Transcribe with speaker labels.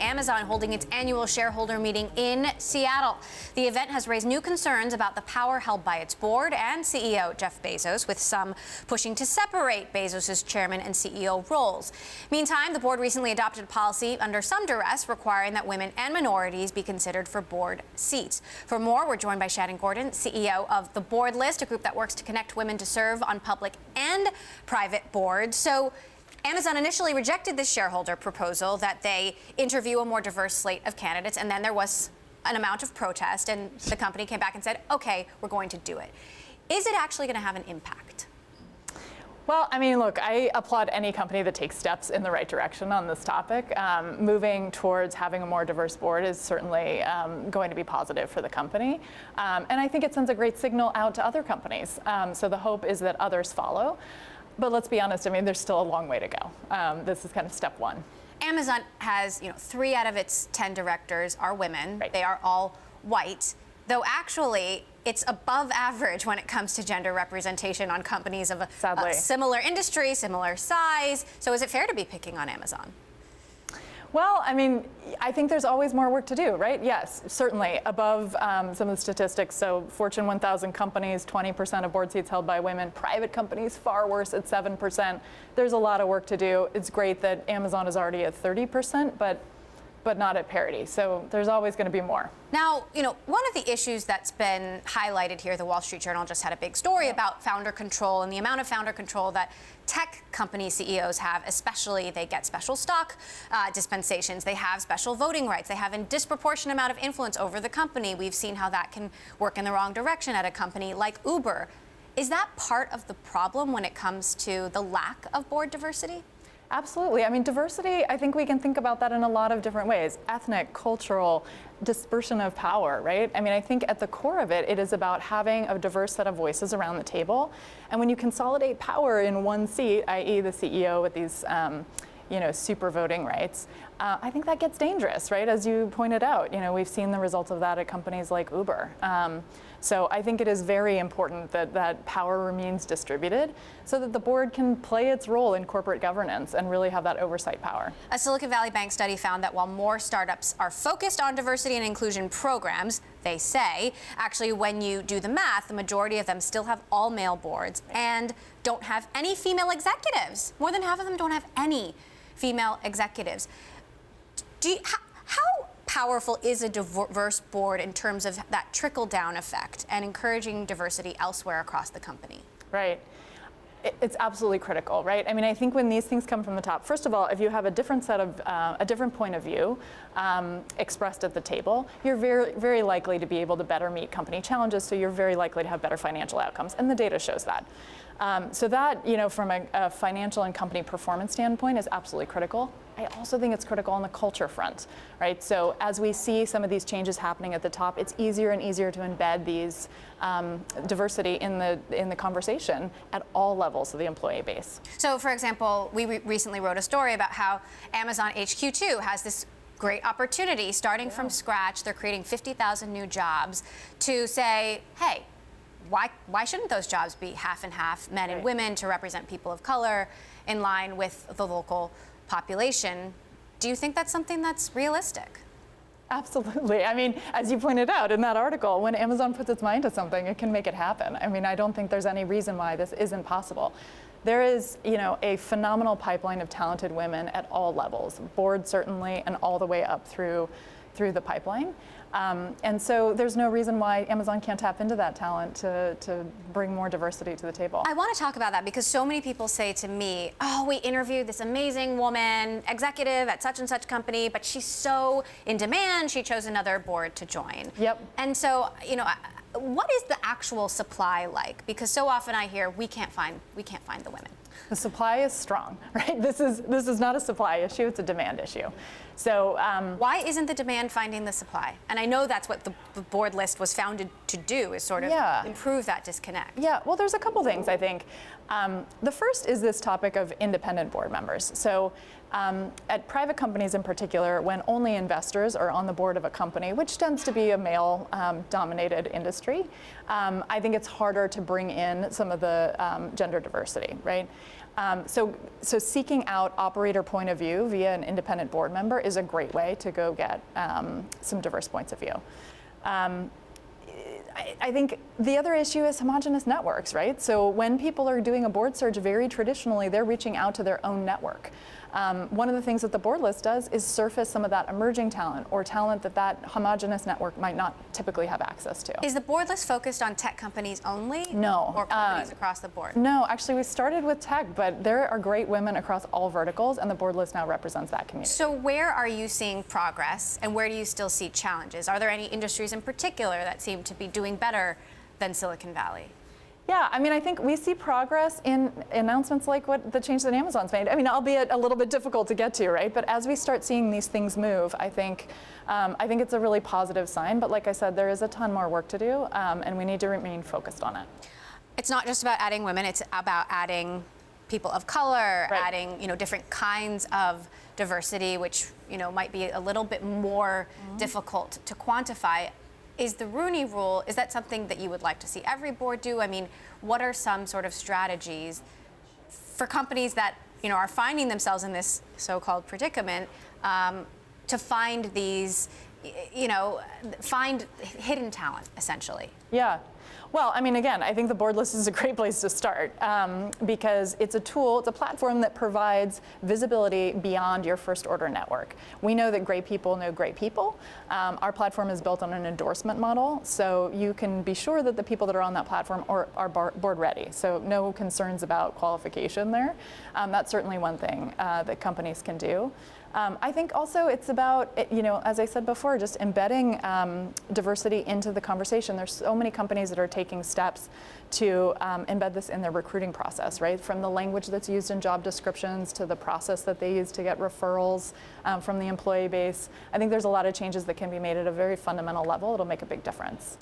Speaker 1: Amazon holding its annual shareholder meeting in Seattle. The event has raised new concerns about the power held by its board and CEO Jeff Bezos, with some pushing to separate Bezos' chairman and CEO roles. Meantime, the board recently adopted a policy under some duress requiring that women and minorities be considered for board seats. For more, we're joined by Shannon Gordon, CEO of The Board List, a group that works to connect women to serve on public and private boards. So Amazon initially rejected this shareholder proposal that they interview a more diverse slate of candidates, and then there was an amount of protest, and the company came back and said, okay, we're going to do it. Is it actually going to have an impact?
Speaker 2: Well, I mean, look, I applaud any company that takes steps in the right direction on this topic. Moving towards having a more diverse board is certainly going to be positive for the company. And I think it sends a great signal out to other companies. So the hope is that others follow. But let's be honest, I mean, there's still a long way to go. This is kind of step one.
Speaker 1: Amazon has, 3 out of its 10 directors are women. Right. They are all white, though actually it's above average when it comes to gender representation on companies of a similar industry, similar size. So is it fair to be picking on Amazon?
Speaker 2: Well, I mean, I think there's always more work to do, right? Yes, certainly above some of the statistics. So Fortune 1000 companies, 20% of board seats held by women. Private companies, far worse at 7%. There's a lot of work to do. It's great that Amazon is already at 30%, but not at parity. So there's always going to be more.
Speaker 1: Now, one of the issues that's been highlighted here, the Wall Street Journal just had a big story about founder control and the amount of founder control that tech company CEOs have, especially they get special stock dispensations, they have special voting rights, they have a disproportionate amount of influence over the company. We've seen how that can work in the wrong direction at a company like Uber. Is that part of the problem when it comes to the lack of board diversity?
Speaker 2: Absolutely. I mean, diversity, I think we can think about that in a lot of different ways. Ethnic, cultural, dispersion of power, right? I mean, I think at the core of it, it is about having a diverse set of voices around the table. And when you consolidate power in one seat, i.e. the CEO with these super voting rights, I think that gets dangerous, right? As you pointed out, we've seen the results of that at companies like Uber. So I think it is very important that power remains distributed so that the board can play its role in corporate governance and really have that oversight power.
Speaker 1: A Silicon Valley Bank study found that while more startups are focused on diversity and inclusion programs, they say, actually when you do the math, the majority of them still have all male boards and don't have any female executives. More than half of them don't have any female executives. How powerful is a diverse board in terms of that trickle-down effect and encouraging diversity elsewhere across the company?
Speaker 2: Right. It's absolutely critical, right? I mean, I think when these things come from the top, first of all, if you have a different set of, a different point of view expressed at the table, you're very, very likely to be able to better meet company challenges, so you're very likely to have better financial outcomes, and the data shows that. So that, from a financial and company performance standpoint is absolutely critical. I also think it's critical on the culture front, right? So as we see some of these changes happening at the top, it's easier and easier to embed these diversity in the conversation at all levels of the employee base.
Speaker 1: So, for example, we recently wrote a story about how Amazon HQ2 has this great opportunity starting from scratch. They're creating 50,000 new jobs to say, hey, why shouldn't those jobs be half and half, men and women, to represent people of color in line with the local population? Do you think that's something that's realistic?
Speaker 2: Absolutely. I mean, as you pointed out in that article, when Amazon puts its mind to something, it can make it happen. I mean, I don't think there's any reason why this isn't possible. There is, a phenomenal pipeline of talented women at all levels, board certainly, and all the way up through the pipeline. And so there's no reason why Amazon can't tap into that talent to bring more diversity to the table.
Speaker 1: I want to talk about that because so many people say to me, oh, we interviewed this amazing woman, executive at such and such company, but she's so in demand, she chose another board to join. Yep. And so, what is the actual supply like? Because so often I hear we can't find the women.
Speaker 2: The supply is strong, right? This is not a supply issue, it's a demand issue. So
Speaker 1: why isn't the demand finding the supply? And I know that's what the board list was founded to do, is sort of improve that disconnect.
Speaker 2: Yeah, well, there's a couple things, I think. The first is this topic of independent board members. So at private companies in particular, when only investors are on the board of a company, which tends to be a male-dominated industry, I think it's harder to bring in some of the gender diversity, right? So seeking out operator point of view via an independent board member is a great way to go get some diverse points of view. I think the other issue is homogenous networks, right? So when people are doing a board search, very traditionally, they're reaching out to their own network. One of the things that the board list does is surface some of that emerging talent or talent that homogenous network might not typically have access to.
Speaker 1: Is the board list focused on tech companies only?
Speaker 2: No.
Speaker 1: Or companies across the board?
Speaker 2: No, actually we started with tech, but there are great women across all verticals, and the board list now represents that community.
Speaker 1: So where are you seeing progress, and where do you still see challenges? Are there any industries in particular that seem to be doing better than Silicon Valley?
Speaker 2: Yeah, I mean, I think we see progress in announcements like what the change that Amazon's made. I mean, albeit a little bit difficult to get to, right? But as we start seeing these things move, I think it's a really positive sign. But like I said, there is a ton more work to do, and we need to remain focused on it.
Speaker 1: It's not just about adding women; it's about adding people of color,
Speaker 2: right.
Speaker 1: adding different kinds of diversity, which might be a little bit more difficult to quantify. Is the Rooney Rule, is that something that you would like to see every board do? I mean, what are some sort of strategies for companies that are finding themselves in this so-called predicament to find these, find hidden talent, essentially?
Speaker 2: Yeah. Well, I mean, again, I think the board list is a great place to start because it's a tool, it's a platform that provides visibility beyond your first order network. We know that great people know great people. Our platform is built on an endorsement model, so you can be sure that the people that are on that platform are board ready. So no concerns about qualification there. That's certainly one thing that companies can do. I think also it's about, as I said before, just embedding diversity into the conversation. There's so many companies that are taking steps to embed this in their recruiting process, right? From the language that's used in job descriptions to the process that they use to get referrals from the employee base. I think there's a lot of changes that can be made at a very fundamental level. It'll make a big difference.